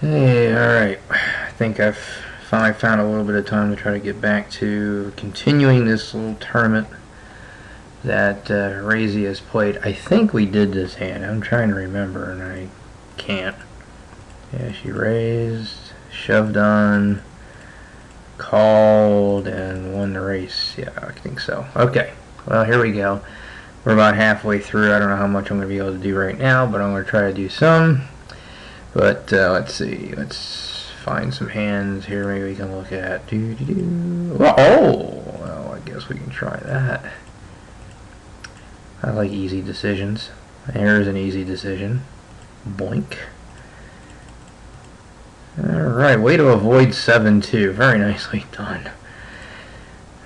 Hey, alright. I think I've finally found a little bit of time to try to get back to continuing this little tournament that Raisy has played. I think we did this hand. I'm trying to remember, and I can't. Yeah, she raised, shoved on, called, and won the race. Yeah, I think so. Okay, well, here we go. We're about halfway through. I don't know how much I'm going to be able to do right now, but I'm going to try to do some. But let's see. Let's find some hands here. Maybe we can look at. Well, I guess we can try that. I like easy decisions. There's an easy decision. Boink. Alright, way to avoid 7-2. Very nicely done.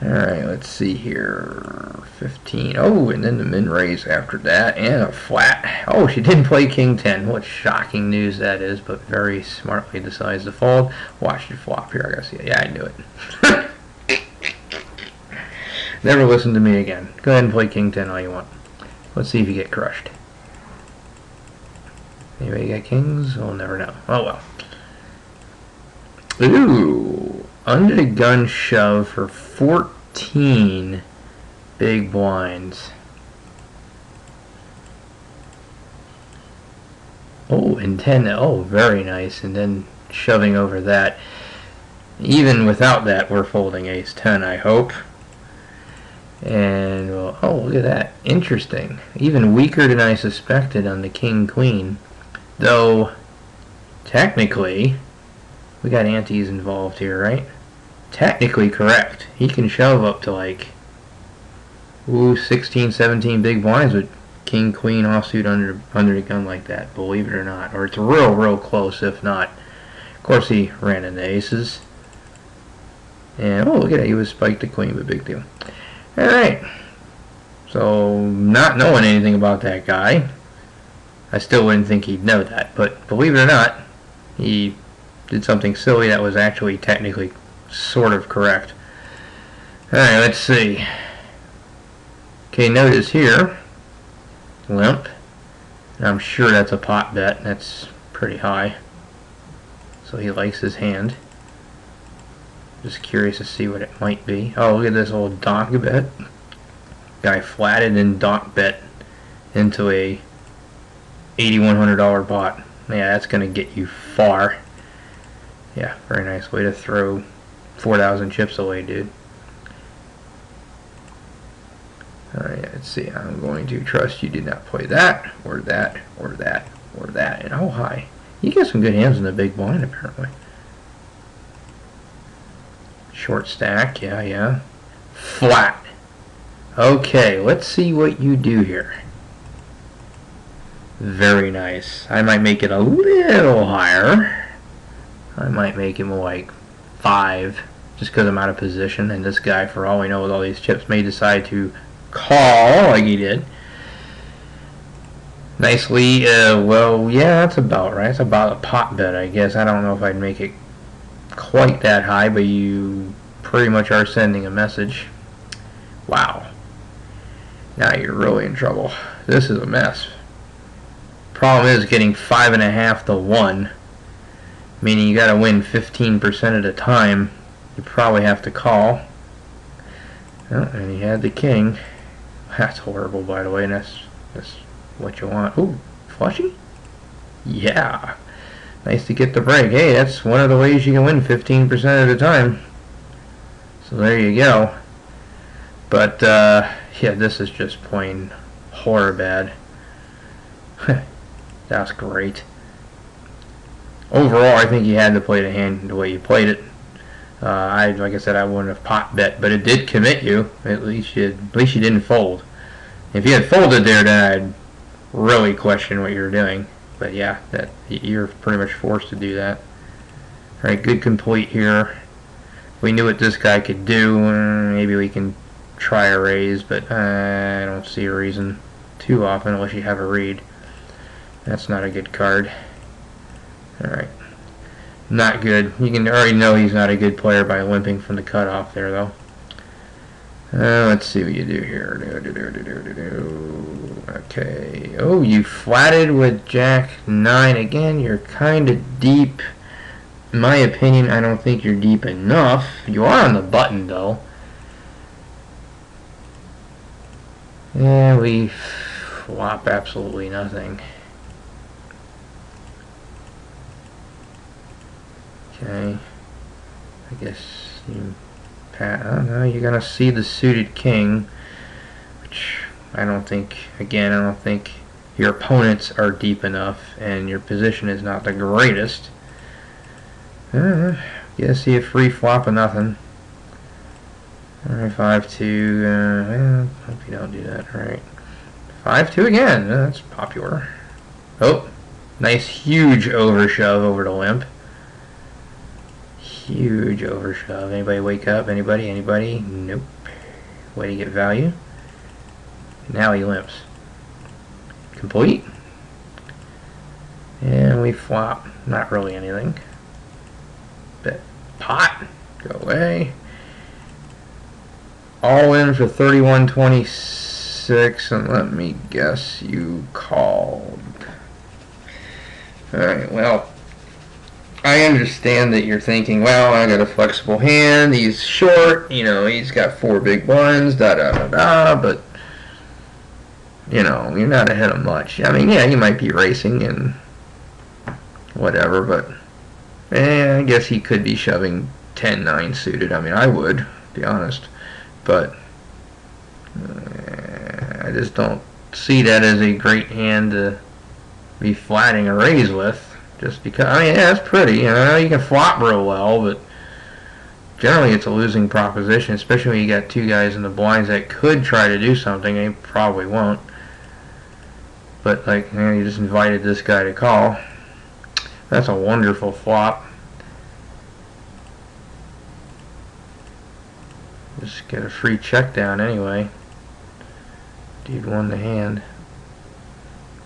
Alright, let's see here. 15. Oh, and then the min raise after that, and a flat. Oh, she didn't play King 10. What shocking news that is, but very smartly decides to fold. Watch it flop here. I gotta see it. Yeah, I knew it. Never listen to me again. Go ahead and play King 10 all you want. Let's see if you get crushed. Anybody got kings? We'll never know. Oh well. Ooh, under the gun shove for 14 big blinds. Oh, and 10. Oh, very nice. And then shoving over that. Even without that, we're folding ace 10, I hope. And, well, oh, look at that. Interesting. Even weaker than I suspected on the king queen. Though, technically, we got antes involved here, right? Technically correct. He can shove up to like 16, 17 big blinds with king, queen offsuit under the gun like that, believe it or not. Or it's real close if not. Of course he ran into aces. And oh, look at that, he was spiked the queen, but big deal. Alright. So not knowing anything about that guy, I still wouldn't think he'd know that, but believe it or not, he did something silly that was actually technically sort of correct. Alright, let's see. Okay, notice here, limp. And I'm sure that's a pot bet. That's pretty high. So he likes his hand. Just curious to see what it might be. Oh, look at this old donk bet. Guy flatted and donk bet into a $8,100 pot. Yeah, that's going to get you far. Yeah, very nice way to throw 4,000 chips away, dude. Alright, let's see. I'm going to trust you did not play that, or that, or that, or that. And oh, hi. You get some good hands in the big blind, apparently. Short stack, yeah. Flat. Okay, let's see what you do here. Very nice. I might make it a little higher. I might make it more like 5, just because I'm out of position, and this guy, for all we know with all these chips, may decide to call like he did. Nicely, well, yeah, that's about right. It's about a pot bet, I guess. I don't know if I'd make it quite that high, but you pretty much are sending a message. Wow. Now you're really in trouble. This is a mess. Problem is getting 5.5 to 1, meaning you gotta win 15% at a time. You probably have to call. Oh, and he had the king. That's horrible, by the way, and that's what you want. Ooh, flushy? Yeah. Nice to get the break. Hey, that's one of the ways you can win 15% at a time. So there you go. But, yeah, this is just plain horror bad. That's great. Overall, I think you had to play the hand the way you played it. Like I said, I wouldn't have pot bet, but it did commit you. At least you didn't fold. If you had folded there, then I'd really question what you were doing. But yeah, that you're pretty much forced to do that. All right, good complete here. We knew what this guy could do. Maybe we can try a raise, but I don't see a reason too often unless you have a read. That's not a good card. All right. Not good. You can already know he's not a good player by limping from the cutoff there, though. Let's see what you do here. Okay. Oh, you flatted with Jack 9 again. You're kind of deep. In my opinion, I don't think you're deep enough. You are on the button, though. Yeah, we flop absolutely nothing. Okay. I guess you I don't know, you're gonna see the suited king, which I don't think, again, I don't think your opponents are deep enough, and your position is not the greatest. Guess see a free flop of nothing. Alright, 5-2, well, hope you don't do that, alright. 5-2 again, that's popular. Oh, nice huge overshove over to limp. Huge overshove. Anybody wake up? Anybody? Anybody? Nope. Way to get value. Now he limps. Complete. And we flop. Not really anything. Bet pot. Go away. All in for 31.26, and let me guess you called. Alright, well, I understand that you're thinking, well, I got a flexible hand, he's short, you know, he's got 4 big blinds, da-da-da-da, but, you know, you're not ahead of much. I mean, yeah, he might be racing and whatever, but I guess he could be shoving 10-9 suited. I mean, I would, to be honest, but I just don't see that as a great hand to be flatting a raise with. Just because, I mean, yeah, it's pretty, you know, you can flop real well, but generally it's a losing proposition, especially when you got 2 guys in the blinds that could try to do something. They probably won't. But, like, you know, you just invited this guy to call. That's a wonderful flop. Just get a free check down anyway. Dude won the hand.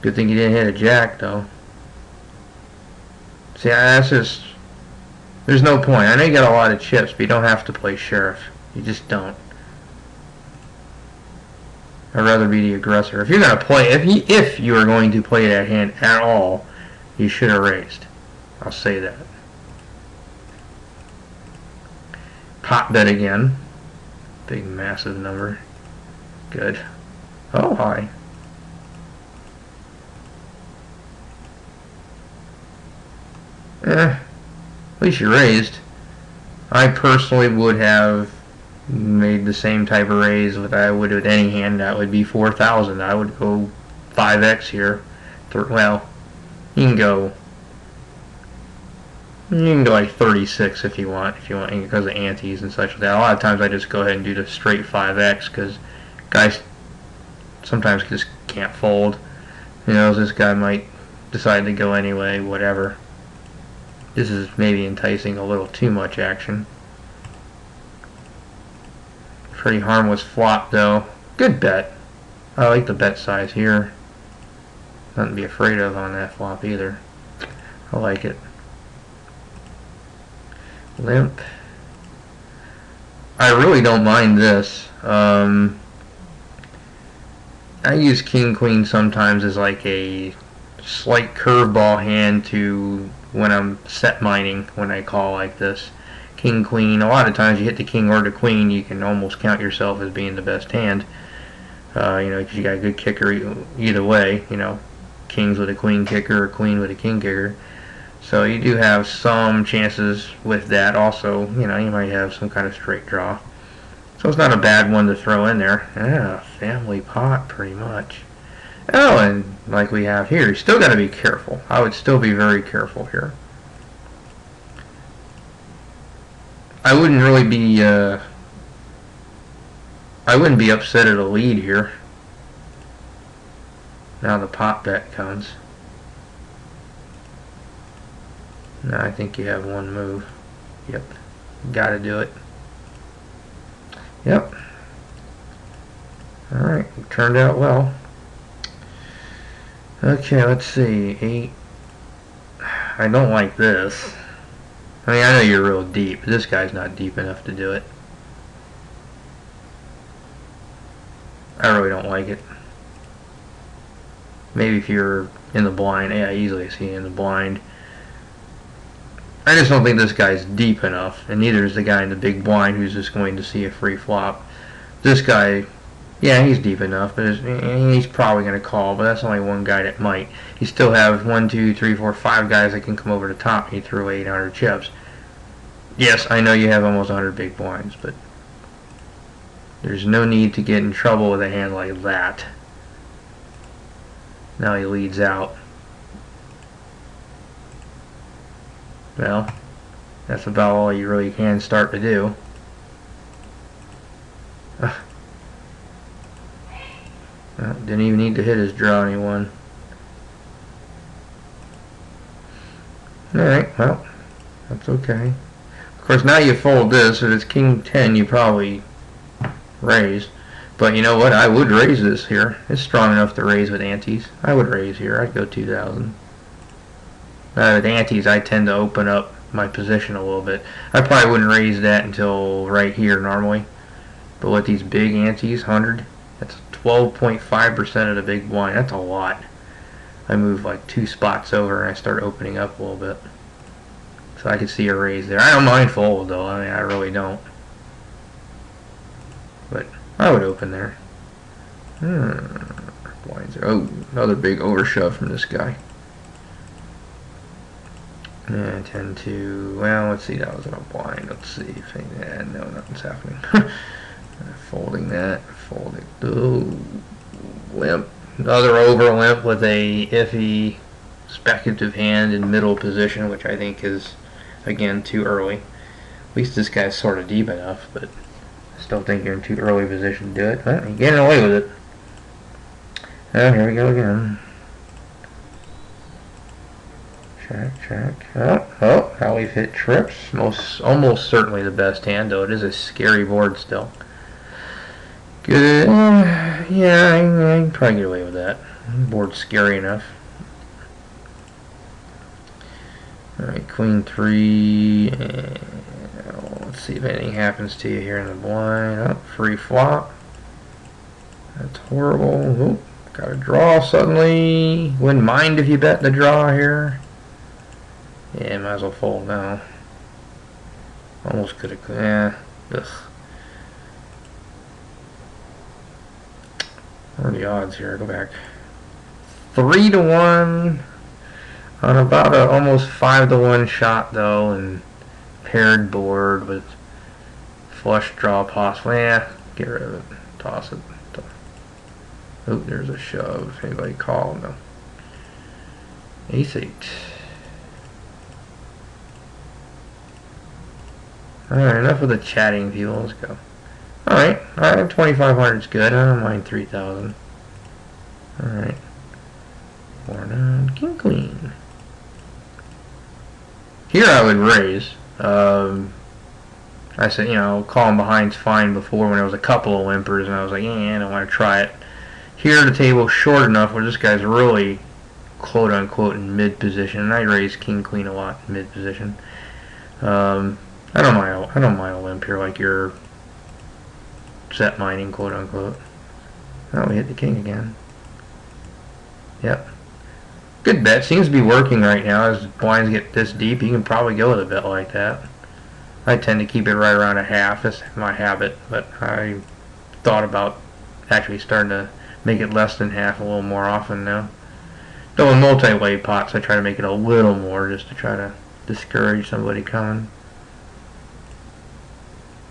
Good thing you didn't hit a jack, though. See, that's just, there's no point. I know you got a lot of chips, but you don't have to play sheriff. You just don't. I'd rather be the aggressor. If you're gonna play, if you are going to play that hand at all, you should have raised. I'll say that. Pot bet again. Big massive number. Good. Oh, hi. At least you raised. I personally would have made the same type of raise that I would with any hand. That would be 4,000. I would go 5x here. Well, you can go like 36 if you want, because of antes and such like that. A lot of times I just go ahead and do the straight 5x because guys sometimes just can't fold. You know, this guy might decide to go anyway, whatever. This is maybe enticing a little too much action. Pretty harmless flop though. Good bet. I like the bet size here. Nothing to be afraid of on that flop either. I like it. Limp. I really don't mind this. I use king queen sometimes as like a slight curveball hand to when I'm set mining, when I call like this. King queen, a lot of times you hit the king or the queen, you can almost count yourself as being the best hand. You know, because you got a good kicker either way. You know, kings with a queen kicker or queen with a king kicker. So you do have some chances with that. Also, you know, you might have some kind of straight draw. So it's not a bad one to throw in there. Yeah, family pot pretty much. Oh, and like we have here, you still got to be careful. I would still be very careful here. I wouldn't really be, I wouldn't be upset at a lead here. Now the pot bet comes. Now I think you have one move. Yep. Gotta do it. Yep. Alright, turned out well. Okay, let's see. 8. I don't like this. I mean, I know you're real deep, but this guy's not deep enough to do it. I really don't like it. Maybe if you're in the blind. Yeah, easily see in the blind. I just don't think this guy's deep enough, and neither is the guy in the big blind who's just going to see a free flop. This guy, yeah, he's deep enough, but he's probably going to call, but that's only one guy that might. You still have 1, 2, 3, 4, 5 guys that can come over the top and you throw 800 chips. Yes, I know you have almost 100 big blinds, but there's no need to get in trouble with a hand like that. Now he leads out. Well, that's about all you really can start to do. Didn't even need to hit his draw anyone. Alright, well, that's okay. Of course, now you fold this. If it's King 10, you probably raise. But you know what? I would raise this here. It's strong enough to raise with antes. I would raise here. I'd go 2,000. With antes, I tend to open up my position a little bit. I probably wouldn't raise that until right here normally. But with these big antes, 100, that's 12.5% of the big blind. That's a lot. I move like 2 spots over and I start opening up a little bit. So I can see a raise there. I don't mind fold though. I mean, I really don't. But I would open there. Blinds are, oh, another big overshove from this guy. And 10 to, well, let's see, that was in a blind. Let's see if no, nothing's happening. Folding that, folding. Oh, limp. Another over limp with a iffy speculative hand in middle position, which I think is, again, too early. At least this guy's sort of deep enough, but I still think you're in too early position to do it. Well, you're getting away with it. Oh, here we go again. Check, check. Oh, how we've hit trips. Almost certainly the best hand, though. It is a scary board still. Good. Yeah, I can probably get away with that. Board's scary enough. Alright, Queen 3. And let's see if anything happens to you here in the blind. Oh, free flop. That's horrible. Oop, got a draw suddenly. Wouldn't mind if you bet the draw here. Yeah, might as well fold now. Almost could have. Yeah. Ugh. What are the odds here? Go back. 3 to 1 on about a almost 5 to 1 shot though, and paired board with flush draw possible. Yeah, get rid of it. Toss it. Oh, there's a shove. Anybody call? No. Ace 8. Alright, enough of the chatting people. Let's go. Alright, 2,500 is good. I don't mind 3,000. Alright. 4 down, King Queen. Here I would raise. I said, you know, calling behind's fine before when there was a couple of limpers, and I was like, yeah, I don't want to try it. Here the table's short enough where this guy's really quote unquote in mid position, and I raise King Queen a lot in mid position. I don't mind a limp here like you're set mining, quote unquote. Oh, we hit the king again. Yep. Good bet. Seems to be working right now. As blinds get this deep, you can probably go with a bet like that. I tend to keep it right around a half. That's my habit, but I thought about actually starting to make it less than half a little more often now. Though in multi-way pots, I try to make it a little more just to try to discourage somebody coming.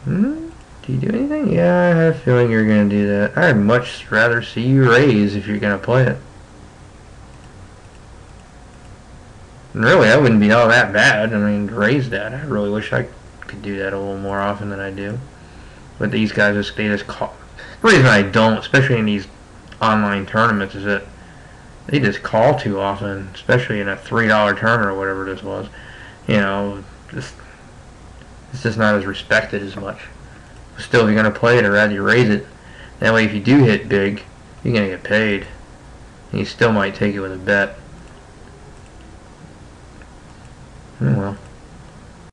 Do you do anything? Yeah, I have a feeling you're going to do that. I'd much rather see you raise if you're going to play it. And really, that wouldn't be all that bad. I mean, to raise that. I really wish I could do that a little more often than I do. But these guys, they just call. The reason I don't, especially in these online tournaments, is that they just call too often, especially in a $3 tournament or whatever this was. You know, it's just not as respected as much. Still, if you're going to play it, I'd rather you raise it. That way, if you do hit big, you're going to get paid. And you still might take it with a bet.